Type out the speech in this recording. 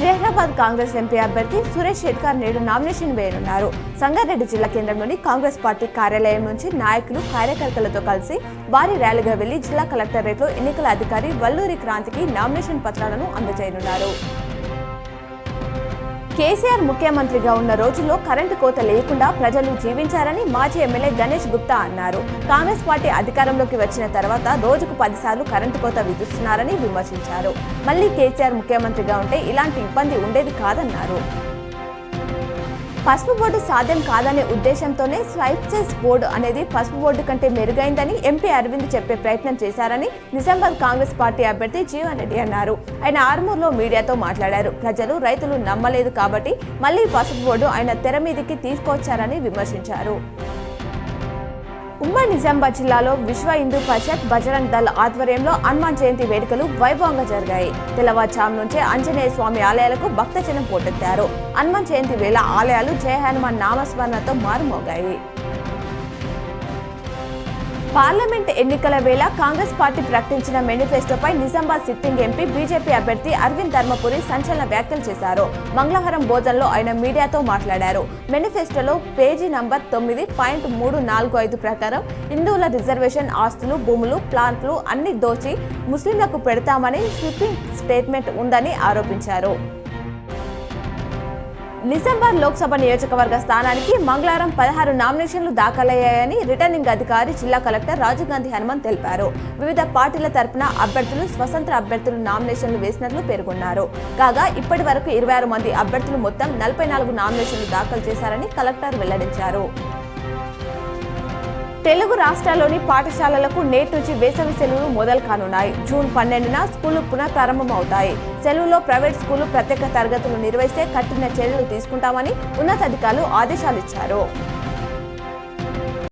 Zaheerabad Congress MP అభ్యర్థి సురేష్ షెట్కర్ నేడు nomination వేయనున్నారు. Sangareddy జిల్లా కేంద్రంలోని కాంగ్రెస్ పార్టీ కార్యాలయం నుంచి నాయకులు కార్యకర్తలతో కలిసి భారీ ర్యాలీగా వెళ్లి జిల్లా కలెక్టరేట్లో ఎన్నికల అధికారి వల్లూరి క్రాంతికి నామినేషన్ పత్రాలను అందజేయనున్నారు. కేసీఆర్ ముఖ్యమంత్రిగా ఉన్న రోజుల్లో కరెంటు కోత లేకుండా ప్రజలు జీవించారని మాజీ ఎమ్మెల్యే గణేష్ గుప్తా అన్నారు. కాంగ్రెస్ పార్టీ అధికారంలోకి వచ్చిన తర్వాత రోజుకు 10 సార్లు కరెంటు కోత విధిస్తున్నారని విమర్శించారు. మళ్లీ కేసీఆర్ ముఖ్యమంత్రిగా ఉంటే ఇలాంటి ఇబ్బంది ఉండేది కాదన్నారు. పసుపు బోర్డు సాధ్యం కాదనే ఉద్దేశంతోనే స్వైప్సెస్ బోర్డు అనేది పసుపు బోర్డు కంటే మెరుగైందని ఎంపీ అరవింద్ చెప్పే ప్రయత్నం చేశారని నిజామాబాద్ కాంగ్రెస్ పార్టీ అభ్యర్థి జీవన్ రెడ్డి అన్నారు. ఆయన ఆర్మూర్లో మీడియాతో మాట్లాడారు. ప్రజలు రైతులు నమ్మలేదు కాబట్టి మళ్లీ పసుపు బోర్డు ఆయన తెర మీదికి తీసుకొచ్చారని విమర్శించారు. ఉమ్మడి నిజామాబాద్ జిల్లాలో విశ్వ హిందూ పరిషత్ బజరంగ్ దళ్ ఆధ్వర్యంలో హనుమాన్ జయంతి వేడుకలు వైభవంగా జరిగాయి. తెల్లవారుజాము నుంచే ఆంజనేయ స్వామి ఆలయాలకు భక్తజనం పోటెత్తారు. హనుమాన్ జయంతి వేళ ఆలయాలు జయ హనుమాన్ నామస్మరణతో మారుమోగాయి. పార్లమెంట్ ఎన్నికల వేళ కాంగ్రెస్ పార్టీ ప్రకటించిన మేనిఫెస్టోపై నిజామాబాద్ సిట్టింగ్ ఎంపీ బీజేపీ అభ్యర్థి అరవింద్ ధర్మపురి సంచలన వ్యాఖ్యలు చేశారు. మంగళవారం బోధనలో ఆయన మీడియాతో మాట్లాడారు. మేనిఫెస్టోలో పేజీ నంబర్ 9.345 ప్రకారం హిందువుల రిజర్వేషన్ ఆస్తులు, భూములు, ప్లాంట్లు అన్ని దోచి ముస్లింలకు పెడతామని స్వీపింగ్ స్టేట్మెంట్ ఉందని ఆరోపించారు. నిజామాబాద్ లోక్సభ నియోజకవర్గ స్థానానికి మంగళవారం 16 నామినేషన్లు దాఖలయ్యాయని రిటర్నింగ్ అధికారి జిల్లా కలెక్టర్ రాజీవ్ గాంధీ హనుమంత్ తెలిపారు. వివిధ పార్టీల తరపున అభ్యర్థులు, స్వతంత్ర అభ్యర్థులు నామినేషన్లు వేసినట్లు పేర్కొన్నారు. కాగా ఇప్పటి వరకు 26 మంది అభ్యర్థులు మొత్తం 44 నామినేషన్లు దాఖలు చేశారని కలెక్టర్ వెల్లడించారు. తెలుగు రాష్ట్రాల్లోని పాఠశాలలకు నేటి నుంచి వేసవి సెలవులు మొదలు కానున్నాయి. జూన్ 12న స్కూళ్లు పునఃప్రారంభమవుతాయి. సెలవులో ప్రైవేట్ స్కూళ్లు ప్రత్యేక తరగతులు నిర్వహిస్తే కఠిన చర్యలు తీసుకుంటామని ఉన్నతాధికారులు ఆదేశాలిచ్చారు.